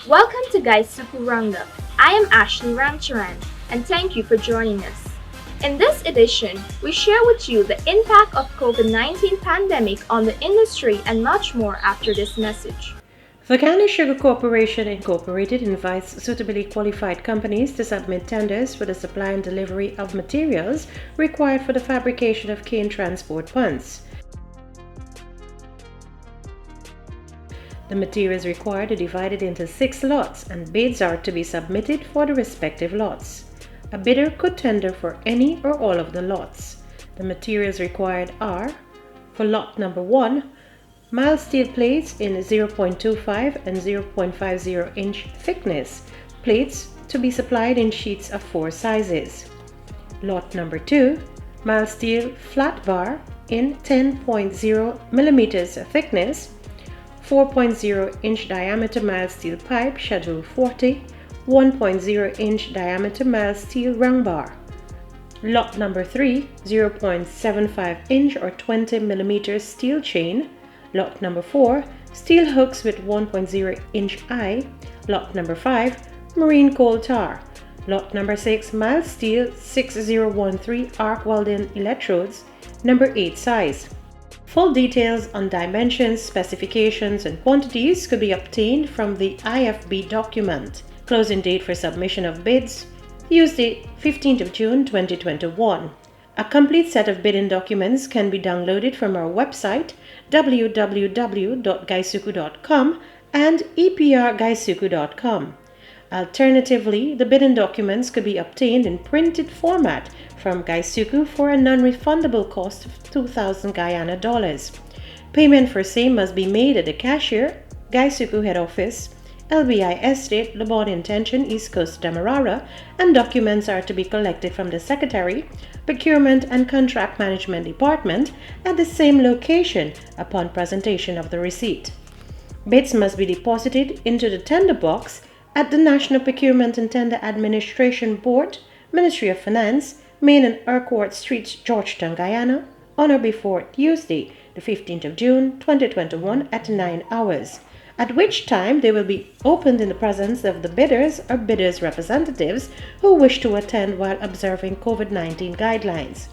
Welcome to GuySuCo RoundUp. I am Ashley Ramcharan, and thank you for joining us. In this edition, we share with you the impact of COVID-19 pandemic on the industry and much more after this message. The GuySuCo Corporation Incorporated invites suitably qualified companies to submit tenders for the supply and delivery of materials required for the fabrication of cane transport punts. The materials required are divided into 6 lots, and bids are to be submitted for the respective lots. A bidder could tender for any or all of the lots. The materials required are: for lot number 1, mild steel plates in 0.25 and 0.50 inch thickness, plates to be supplied in sheets of 4 sizes. Lot number 2, mild steel flat bar in 10.0 millimeters thickness, 4.0 inch diameter mild steel pipe schedule 40, 1.0 inch diameter mild steel round bar. Lot number 3, 0.75 inch or 20 millimeter steel chain. Lot number 4, steel hooks with 1.0 inch eye. Lot number 5, marine coal tar. Lot number 6, mild steel 6013 arc welding electrodes, number 8 size. Full details on dimensions, specifications, and quantities could be obtained from the IFB document. Closing date for submission of bids, Tuesday, 15th of June 2021. A complete set of bidding documents can be downloaded from our website www.GuySuCo.com and eprGuySuCo.com. Alternatively, the bidding documents could be obtained in printed format from GuySuCo for a non-refundable cost of 2,000 Guyana dollars. Payment for same must be made at the cashier, GuySuCo Head Office, LBI Estate, Lebon Intention, East Coast, Demerara, and documents are to be collected from the Secretary, Procurement and Contract Management Department at the same location upon presentation of the receipt. Bids must be deposited into the tender box at the National Procurement and Tender Administration Board, Ministry of Finance, Main and Urquhart Streets, Georgetown, Guyana, on or before Tuesday, the 15th of June 2021 at 9 hours, at which time they will be opened in the presence of the bidders or bidders' representatives who wish to attend while observing COVID-19 guidelines.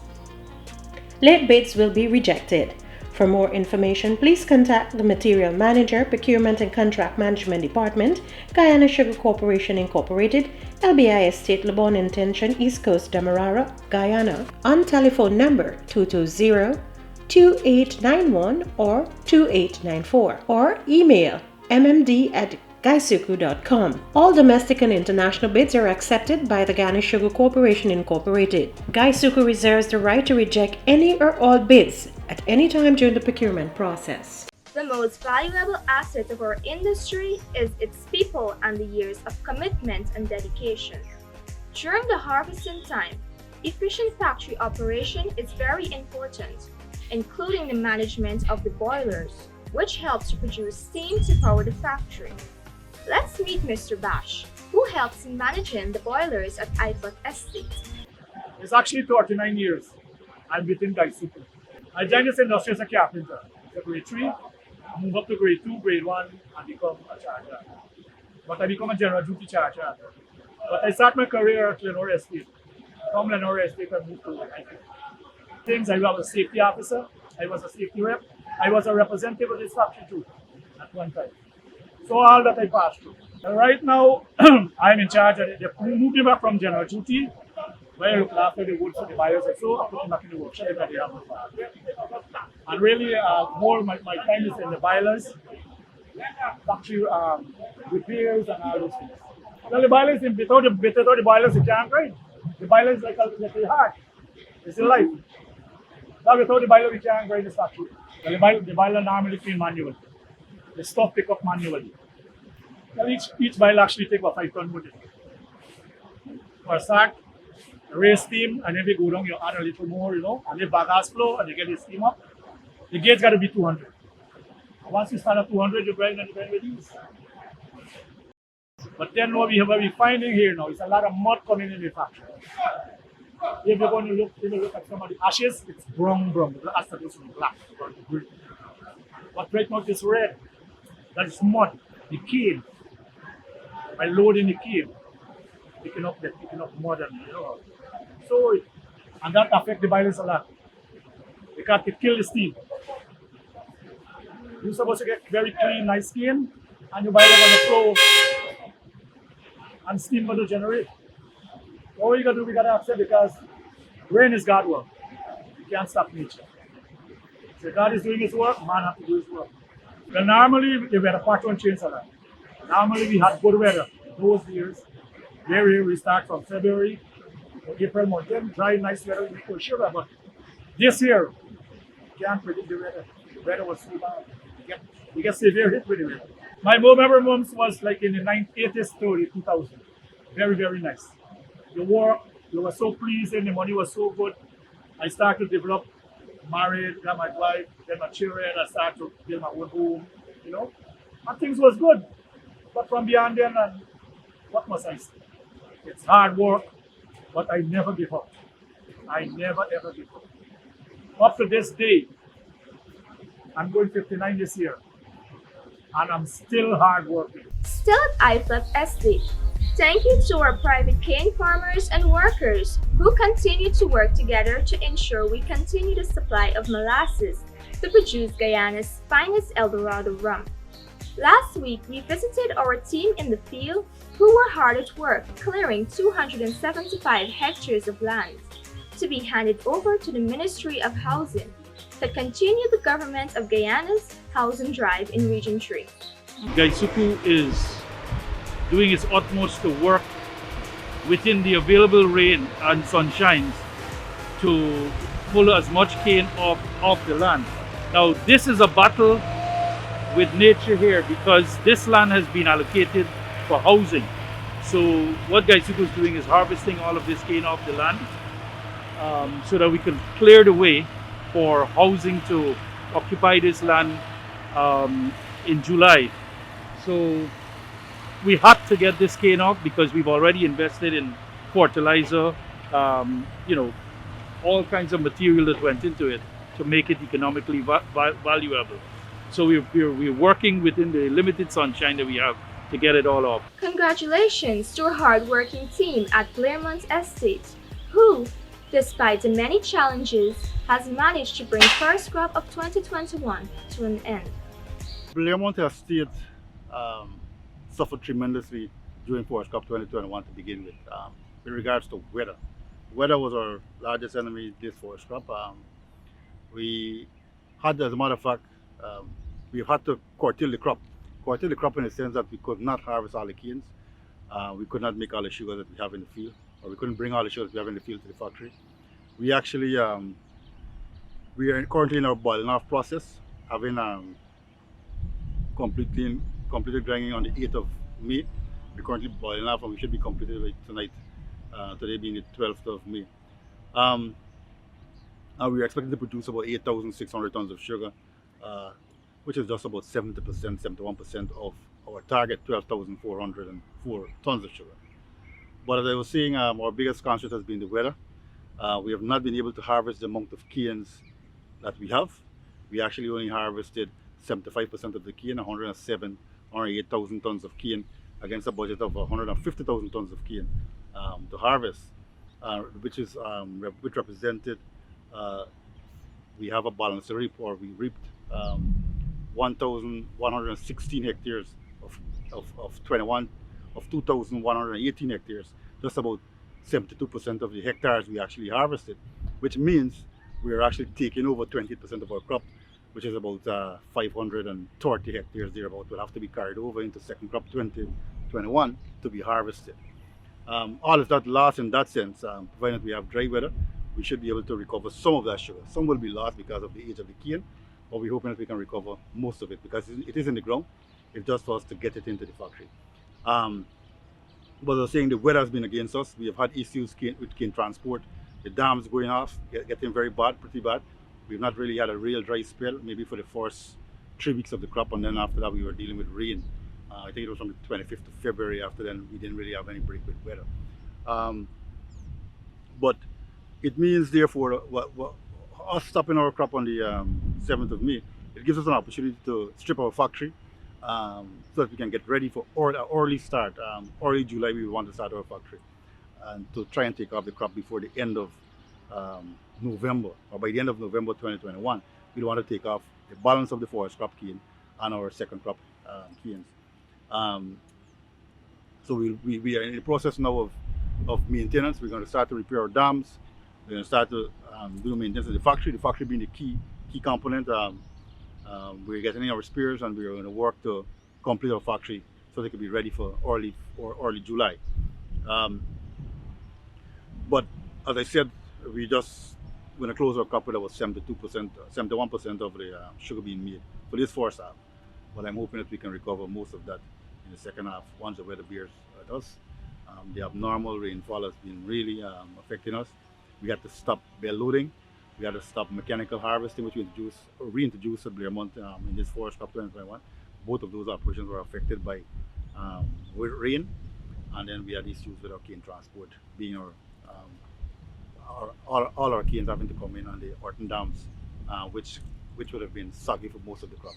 Late bids will be rejected. For more information, please contact the Material Manager, Procurement and Contract Management Department, GuySuCo Corporation Incorporated, LBI Estate, Lebon Intention, East Coast, Demerara, Guyana, on telephone number 220-2891 or 2894, or email mmd@GuySuCo.com. All domestic and international bids are accepted by the GuySuCo Corporation Incorporated. GuySuCo reserves the right to reject any or all bids at any time during the procurement process. The most valuable asset of our industry is its people and the years of commitment and dedication. During the harvesting time, efficient factory operation is very important, including the management of the boilers, which helps to produce steam to power the factory. Let's meet Mr. Bash, who helps in managing the boilers at IFOT Estate. It's actually 39 years I'm within GuySuCo. I joined this industry as a carpenter. So grade 3, move up to grade 2, grade 1, and become a charger. But I become a general duty charger. But I start my career at Lenore Estate. From Lenore Estate, I moved to IFOT. Things I was a safety officer, I was a safety rep, I was a representative of this factory too at one time. So all that I passed through. And right now, I'm in charge. They moved me back from general duty, where I look after the wood for the buyers and so I put them back in the workshop that they have the factory. And really, more my time is in the boilers, factory repairs and all those things. Well, the boilers, without the boilers, you can't grind. The boilers like a heart. It's your life. Now, without the boiler, we can't grind this factory. Well, the boiler normally clean manually. The stuff pick up manually. Well, each boiler actually take about 5 tons wood. For a start, raise steam, and then we go down, you add a little more, and the bagasse flow, and you get the steam up. The gauge got to be 200. And once you start at 200, you grind and you grind with ease. But then what we're finding here now is a lot of mud coming in the factory. If you're going to look at some of the ashes, it's brown. The ashes is black, green. But right now it's red. That is mud, the cane. by loading the cane, picking up mud and So and that affect the balance a lot because it kill the steam. You're supposed to get very clean, nice skin, and your boiler gonna flow and steam gonna generate. All you gotta do, we gotta accept because rain is God work. You can't stop nature. So God is doing his work, man have to do his work. Well, normally the weather pattern changes a lot. Normally we had good weather those years. Here we start from February to April, Monte, dry, nice weather, we for sure. But this year, you can't predict the weather. The weather was so bad. You get severe hit with the weather. My more memorable months was like in the 80s to the 2000. Very, very nice. The work, they were so pleasing, the money was so good. I started to develop, married, got my wife, get my children, I started to build my own home, and things was good. But from beyond then, and what must I say? It's hard work, but I never give up. I never ever give up. Up to this day, I'm going 59 this year, and I'm still hard working. Still at iFlip Estate, thank you to our private cane farmers and workers who continue to work together to ensure we continue the supply of molasses to produce Guyana's finest Eldorado rum. Last week, we visited our team in the field who were hard at work clearing 275 hectares of land to be handed over to the Ministry of Housing to continue the government of Guyana's housing drive in Region 3. GuySuCo is doing its utmost to work within the available rain and sunshines to pull as much cane off the land. Now this is a battle with nature here because this land has been allocated for housing. So what GuySuCo is doing is harvesting all of this cane off the land so that we can clear the way for housing to occupy this land in July. So we had to get this cane off because we've already invested in fertilizer, all kinds of material that went into it to make it economically valuable. So we're working within the limited sunshine that we have to get it all off. Congratulations to our hard-working team at Blairmont Estate, who, despite the many challenges, has managed to bring first crop of 2021 to an end. Blairmont Estate suffered tremendously during forest crop 2021 to begin with regards to weather. Weather was our largest enemy this forest crop. We had, as a matter of fact, we had to curtail the crop. Curtail the crop in the sense that we could not harvest all the canes. We could not make all the sugar that we have in the field, or we couldn't bring all the sugar that we have in the field to the factory. We actually, we are currently in our boiling off process, having completed grinding on the 8th of May. We're currently boiling off and we should be completed by tonight, today being the 12th of May. And we're expecting to produce about 8,600 tons of sugar, which is just about 70%, 71% of our target, 12,404 tons of sugar. But as I was saying, our biggest constraint has been the weather. We have not been able to harvest the amount of canes that we have. We actually only harvested 75% of the cane, 108,000 tons of cane against a budget of 150,000 tons of cane to harvest, which represented, we have a balanced reap, or we reaped 1,116 hectares of 2,118 hectares, just about 72% of the hectares we actually harvested, which means we are actually taking over 20% of our crop, which is about 530 hectares thereabout will have to be carried over into second crop 2021 to be harvested. All of that loss in that sense, provided we have dry weather, we should be able to recover some of that sugar. Some will be lost because of the age of the cane, but we're hoping that we can recover most of it because it is in the ground. It's just for us to get it into the factory. But I was saying the weather has been against us. We have had issues with cane transport. The dams going off, getting very bad, pretty bad. We've not really had a real dry spell, maybe for the first 3 weeks of the crop, and then after that we were dealing with rain. I think it was from the 25th of February. After then we didn't really have any break with weather. But it means therefore us stopping our crop on the 7th of May, it gives us an opportunity to strip our factory so that we can get ready for early start. Early July, we want to start our factory and to try and take off the crop before the end of November, or by the end of November 2021. We want to take off the balance of the forest crop cane and our second crop canes. Um, so we are in the process now of maintenance. We're going to start to repair our dams. We're going to start to do maintenance of the factory being the key component. We're getting our spares and we're going to work to complete our factory so they can be ready for early July. But as I said, we just going to close our crop with about 72%, 71% of the sugar being made for this first half. But I'm hoping that we can recover most of that in the second half once the weather bears at us. The abnormal rainfall has been really affecting us. We had to stop bale loading. We had to stop mechanical harvesting, which we reintroduced at Monte in this forest crop 2021. Both of those operations were affected by with rain, and then we had issues with our cane transport, being all our canes having to come in on the Orton dams, which would have been soggy for most of the crop.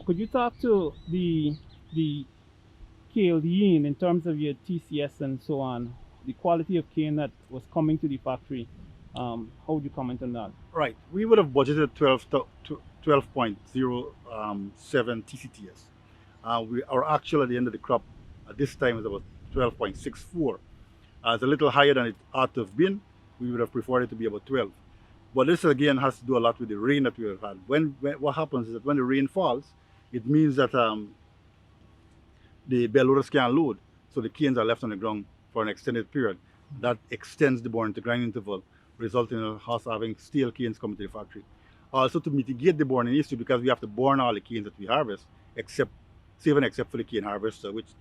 Could you talk to the yield in terms of your TCS and so on, the quality of cane that was coming to the factory? How would you comment on that? Right, we would have budgeted 12.07 TCTS. Our actual at the end of the crop at this time is about 12.64. It's a little higher than it ought to have been. We would have preferred it to be about 12. But this again has to do a lot with the rain that we have had. When what happens is that when the rain falls, it means that the bale loaders can't load, so the canes are left on the ground for an extended period. That extends the born to grind interval, resulting in us having stale canes coming to the factory. Also, to mitigate the burning issue, because we have to burn all the canes that we harvest, except for the cane harvester, which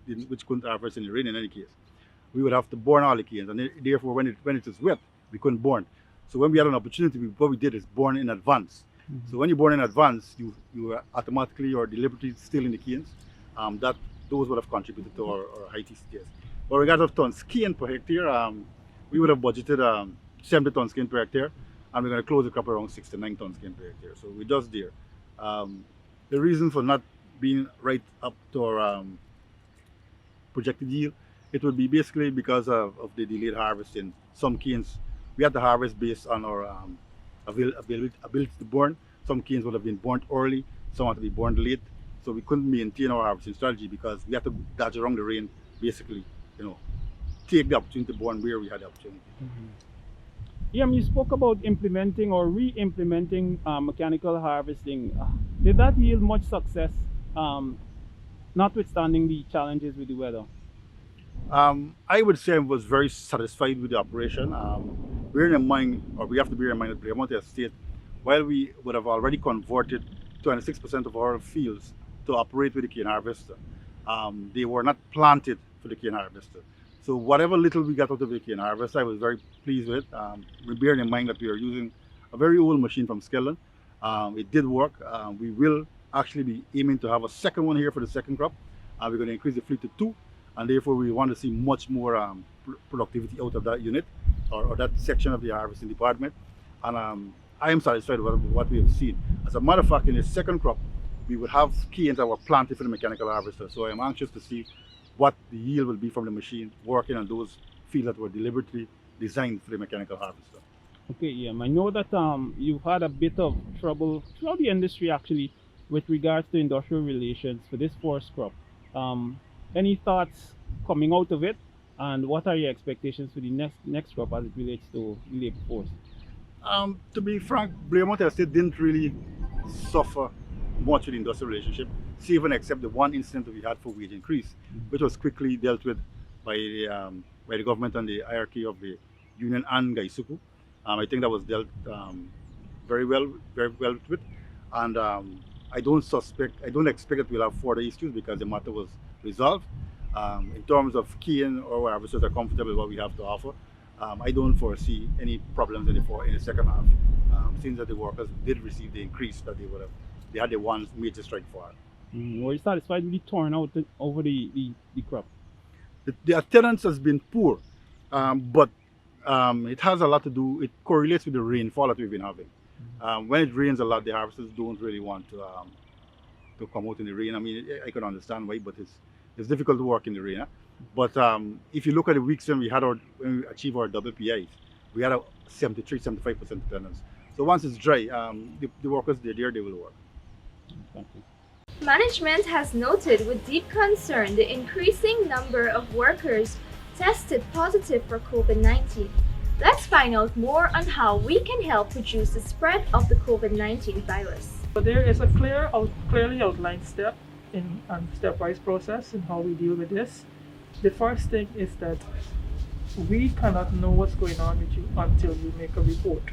couldn't harvest in the rain in any case. We would have to burn all the canes, and therefore when it is wet, we couldn't burn. So when we had an opportunity, what we did is burn in advance. So when you burn in advance, you automatically or deliberately stealing the canes. Those would have contributed to our high TCTS. But regarding tons cane per hectare, we would have budgeted 70 tons cane per hectare, and we're going to close the crop around 69 tons cane per hectare. So we're just there. The reason for not being right up to our projected yield, it would be basically because of the delayed harvesting. Some canes we had to harvest based on our ability to burn. Some canes would have been burnt early, some had to be burnt late. So we couldn't maintain our harvesting strategy because we had to dodge around the rain, basically, take the opportunity to burn where we had the opportunity. You spoke about implementing or re-implementing mechanical harvesting. Did that yield much success, notwithstanding the challenges with the weather? I would say I was very satisfied with the operation. Bearing in mind, or we have to bear in mind that Monte Estate, while we would have already converted 26% of our fields to operate with the cane harvester, they were not planted for the cane harvester. So whatever little we got out of the cane harvester, I was very pleased with. Bearing in mind that we are using a very old machine from Scotland. It did work. We will actually be aiming to have a second one here for the second crop. We're going to increase the fleet to 2, and therefore we want to see much more productivity out of that unit or that section of the harvesting department. And I am satisfied with what we have seen. As a matter of fact, in the second crop, we would have canes that were planted for the mechanical harvester. So I'm anxious to see what the yield will be from the machine working on those fields that were deliberately designed for the mechanical harvester. Okay, I know that you've had a bit of trouble throughout the industry actually with regards to industrial relations for this forest crop. Any thoughts coming out of it, and what are your expectations for the next crop as it relates to labor force? To be frank, Monte Estate didn't really suffer much with the industrial relationship, even except the one incident that we had for wage increase, which was quickly dealt with by the government and the hierarchy of the union and GuySuCo. I think that was dealt very well with, and I don't expect that we'll have further issues because the matter was resolved. In terms of cane or harvesters are comfortable with what we have to offer, I don't foresee any problems in the second half. Since that the workers did receive the increase that they had the one major strike for. Were you satisfied with the turnout over the crop? The attendance has been poor, but it has a lot to do. It correlates with the rainfall that we've been having. When it rains a lot, the harvesters don't really want to to come out in the rain. I mean, I can understand why, but it's difficult to work in the rain. Huh? But if you look at the weeks when we achieve our double PIs, we had a 73-75% attendance. So once it's dry, the workers they're there, they will work. Thank you. Management has noted with deep concern the increasing number of workers tested positive for COVID 19. Let's find out more on how we can help reduce the spread of the COVID 19 virus. So there is a clearly outlined step in and stepwise process in how we deal with this. The first thing is that we cannot know what's going on with you until you make a report.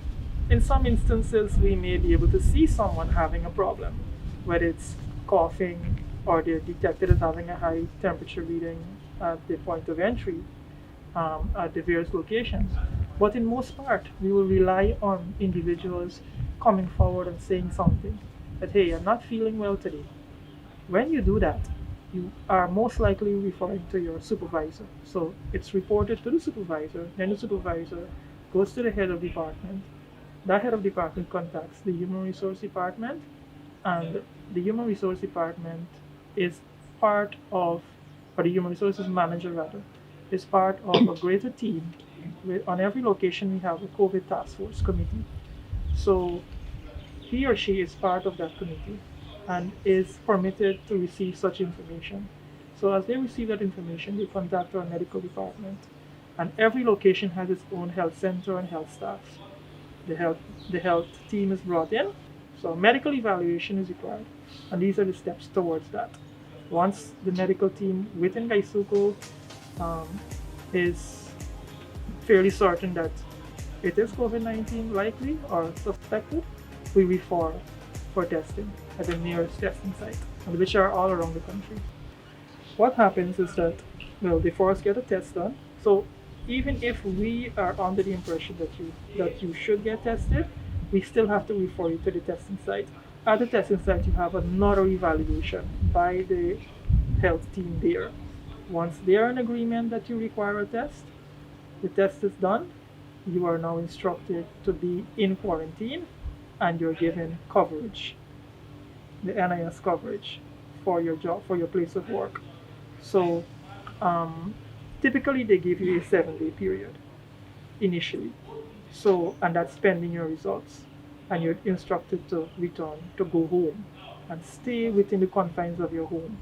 In some instances, we may be able to see someone having a problem, whether it's coughing or they're detected as having a high temperature reading at the point of entry at the various locations. But in most part, we will rely on individuals coming forward and saying something that, hey, I'm not feeling well today. When you do that, you are most likely referring to your supervisor. So it's reported to the supervisor, then the supervisor goes to the head of department. That head of department contacts the human resource department, and the human resource department is part of, or the human resources manager rather, is part of a greater team. On every location we have a COVID task force committee. So he or she is part of that committee and is permitted to receive such information. So as they receive that information, they contact our medical department, and every location has its own health center and health staff. The health team is brought in, so a medical evaluation is required, and these are the steps towards that. Once the medical team within GuySuCo is fairly certain that it is COVID-19 likely or suspected, we refer for testing at the nearest testing site, and which are all around the country. What happens is that, well, they first get a test done. So even if we are under the impression that you should get tested, we still have to refer you to the testing site. At the testing site, you have another evaluation by the health team there. Once they are in agreement that you require a test, the test is done, you are now instructed to be in quarantine, and you're given coverage, the NIS coverage for your job, for your place of work. So typically they give you a 7-day period initially. So, and that's pending your results. And you're instructed to return, to go home and stay within the confines of your home.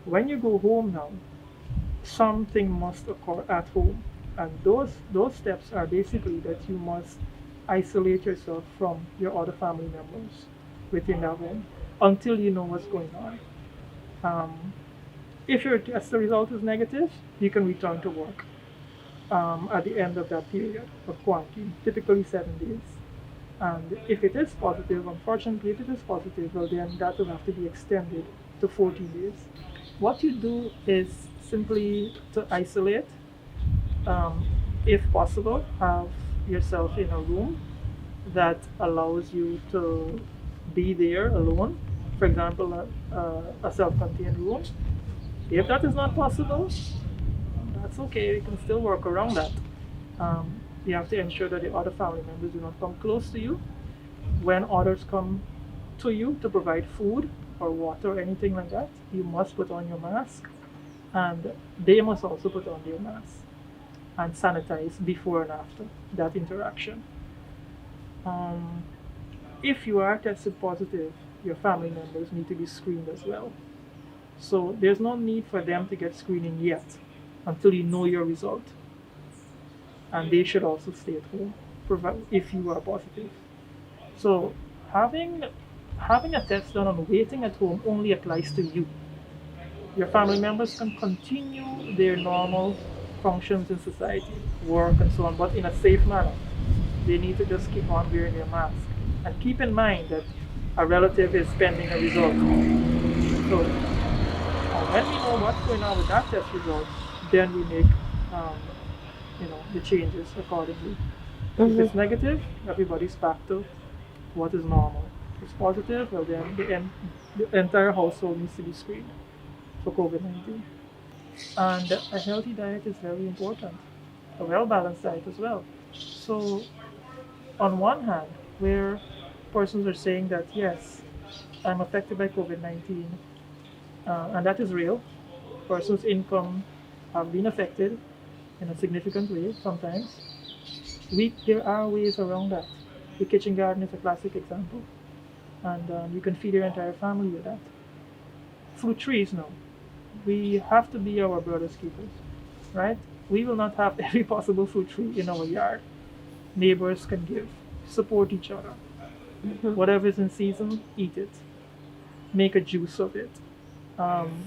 When you go home now, something must occur at home. And those steps are basically that you must isolate yourself from your other family members within that home until you know what's going on. If your test result is negative, you can return to work at the end of that period of quarantine, typically 7 days. And if it is positive, unfortunately, if it is positive, well, then that will have to be extended to 14 days. What you do is simply to isolate. If possible, have yourself in a room that allows you to be there alone. For example, a self-contained room. If that is not possible, that's okay. You can still work around that. You have to ensure that the other family members do not come close to you. When others come to you to provide food or water or anything like that, you must put on your mask, and they must also put on their mask and sanitize before and after that interaction. If you are tested positive, your family members need to be screened as well. So there's no need for them to get screening yet until you know your result. And they should also stay at home if you are positive. So having a test done and waiting at home only applies to you. Your family members can continue their normal functions in society, work and so on, but in a safe manner. They need to just keep on wearing their mask. And keep in mind that a relative is pending a result. So when we know what's going on with that test result, then we make the changes accordingly. If it's negative, everybody's back to what is normal. If it's positive, well then the entire household needs to be screened for COVID-19. And a healthy diet is very important, a well-balanced diet as well. So on one hand, where persons are saying that yes, I'm affected by COVID-19, and that is real. Persons' income have been affected in a significant way sometimes. There are ways around that. The kitchen garden is a classic example, and you can feed your entire family with that. Fruit trees now. We have to be our brother's keepers, right? We will not have every possible fruit tree in our yard. Neighbors can give, support each other. Whatever is in season, eat it. Make a juice of it.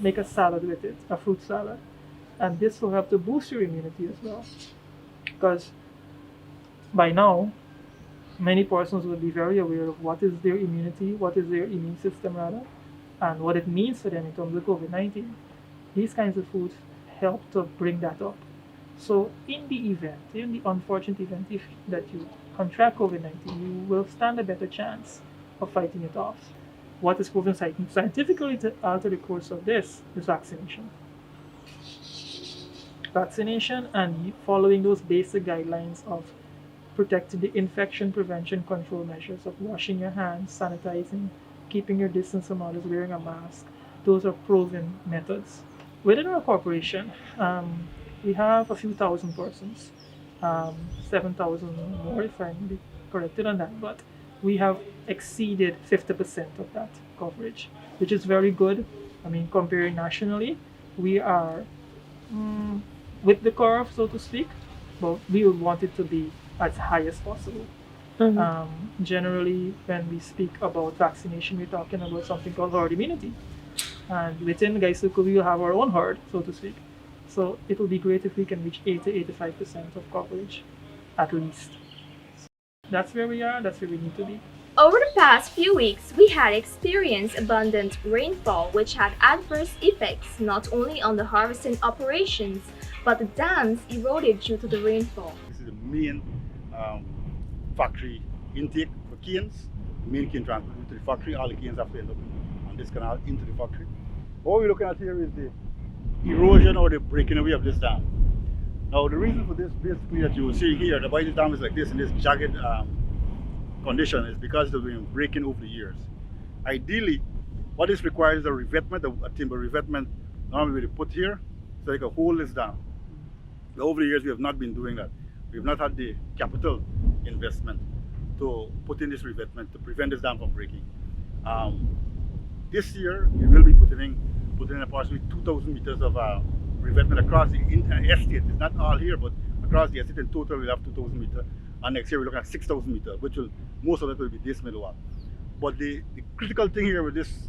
Make a salad with it, a fruit salad. And this will help to boost your immunity as well. Because by now, many persons will be very aware of what is their immunity, what is their immune system rather, and what it means for them in terms of COVID-19. These kinds of foods help to bring that up. So in the unfortunate event that you contract COVID-19, you will stand a better chance of fighting it off. What is proven scientifically to alter the course of this is vaccination. Vaccination and following those basic guidelines of protecting the infection prevention control measures of washing your hands, sanitizing, keeping your distance from others, wearing a mask. Those are proven methods. Within our corporation, we have a few thousand persons, 7,000 more if I'm be corrected on that, but we have exceeded 50% of that coverage, which is very good. I mean, comparing nationally, we are with the curve, so to speak, but we would want it to be as high as possible. Generally, when we speak about vaccination, we're talking about something called herd immunity. And within GuySuCo, we will have our own herd, so to speak. So it will be great if we can reach 80-85% of coverage, at least. That's where we are, that's where we need to be. Over the past few weeks, we had experienced abundant rainfall, which had adverse effects not only on the harvesting operations, but the dams eroded due to the rainfall. This is the main factory intake for canes. The main cane transport into the factory. All the canes have to end up on this canal into the factory. What we're looking at here is the erosion or the breaking away of this dam. Now the reason for this basically that you will see here, why the dam is like this in this jagged condition is because it has been breaking over the years. Ideally, what this requires is a revetment, a timber revetment normally we put here so they can hold this down. But over the years we have not been doing that. We have not had the capital investment to put in this revetment to prevent this dam from breaking. This year we will be putting in approximately 2,000 meters of revetment across the estate. It's not all here, but across the estate in total we'll have 2,000 meters. And next year we're looking at 6,000 meters, which will, most of it will be this middle one. But the critical thing here with this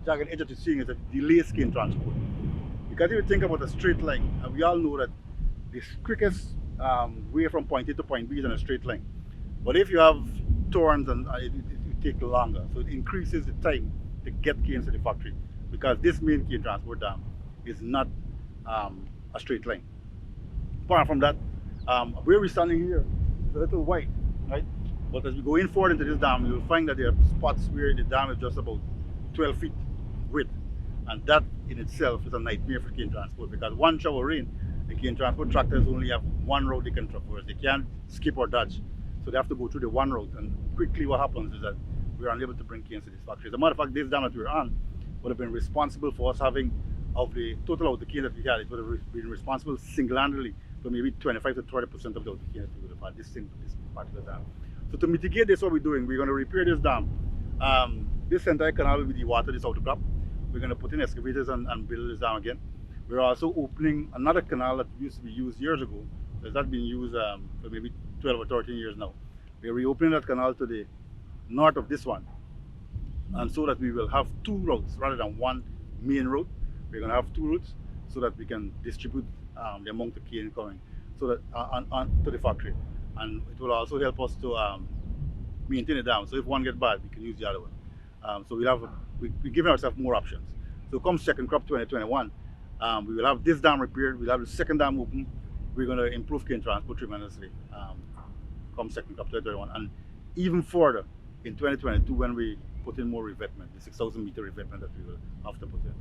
jagged edge that you're seeing is that it delays cane transport. Because if you think about a straight line, and we all know that the quickest way from point A to point B is in a straight line. But if you have turns, and it takes longer, so it increases the time to get canes to the factory. Because this main cane transport dam is not a straight line. Apart from that, where we're standing here is a little wide, right? But as we go in forward into this dam, you'll find that there are spots where the dam is just about 12 feet width. And that in itself is a nightmare for cane transport because one shower rain, the cane transport tractors only have one route they can traverse. They can't skip or dodge. So they have to go through the one route. And quickly what happens is that we're unable to bring canes to this factory. As a matter of fact, this dam that we're on would have been responsible for us having, of the total of the cane that we had, it would have been responsible single-handedly for maybe 25 to 30% of the cane that we would have had, this particular dam. So to mitigate this, what we're doing, we're going to repair this dam. This entire canal will be dewatered, this outer crop. We're going to put in excavators and build this dam again. We're also opening another canal that used to be used years ago. It's not been used for maybe 12 or 13 years now. We're reopening that canal to the north of this one. And so that we will have two routes rather than one main road. We're going to have two routes so that we can distribute the amount of cane coming so that to the factory. And it will also help us to maintain the dam. So if one gets bad, we can use the other one. So we're giving ourselves more options. So come second crop 2021, we will have this dam repaired, we'll have the second dam open. We're going to improve cane transport tremendously come second crop 2021. And even further in 2022 when we put in more revetment, the 6,000 meter revetment that we will have to put in.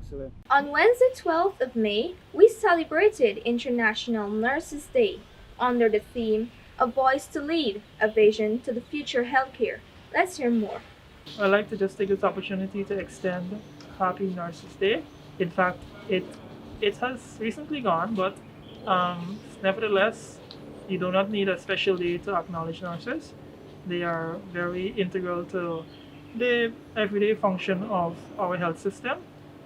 Excellent. On Wednesday, 12th of May, we celebrated International Nurses Day under the theme, A Voice to Lead, a Vision to the Future Healthcare. Let's hear more. I'd like to just take this opportunity to extend Happy Nurses Day. In fact, it has recently gone, but nevertheless, you do not need a special day to acknowledge nurses. They are very integral to the everyday function of our health system,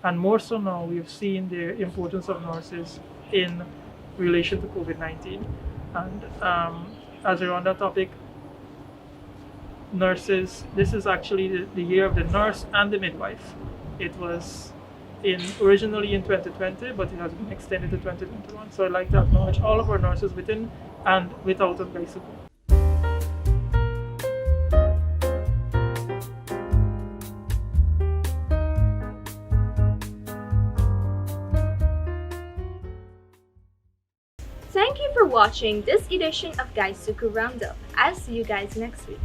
and more so now we've seen the importance of nurses in relation to COVID-19. And as we're on that topic, nurses, this is actually the year of the nurse and the midwife. It was originally in 2020, but it has been extended to 2021. So I'd like to acknowledge all of our nurses within and without of GuySuCo. Thank you for watching this edition of GuySuCo Roundup. I'll see you guys next week.